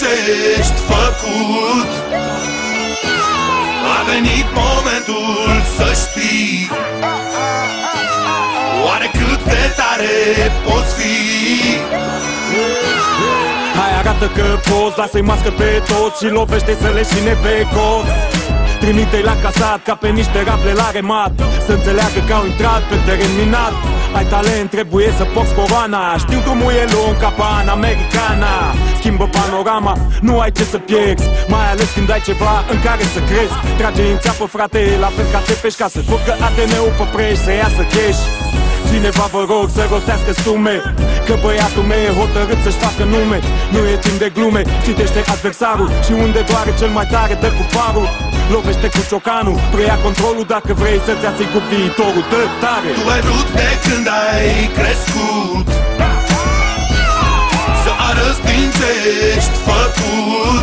ce ești făcut. A venit momentul să știi oare cât de tare poți fi. Hai, arată că poți, lasă-i mască pe toți și lovește să le șine pe coți. Trimite-i la casat ca pe niște raple la remat, să înțeleagă că au intrat pe teren minat. Ai talent, trebuie să porți coroana, știu drumul e lung ca pan americana. Schimbă panorama, nu ai ce să pierzi, mai ales când ai ceva în care să crezi. Trage în țeapă, frate, la fel ca țepești, ca să curgă ADN-ul pe preș, să iasă cash. Cineva vă rog să rostească sume, că băiatul meu e hotărât să-și facă nume. Nu e timp de glume, citește adversarul și unde doare cel mai tare dă cu parul. Lovește cu ciocanul, preia controlul dacă vrei să-ți asiguri viitorul, dă tare. Tu ai vrut de când ai crescut să arăți din ce ești făcut.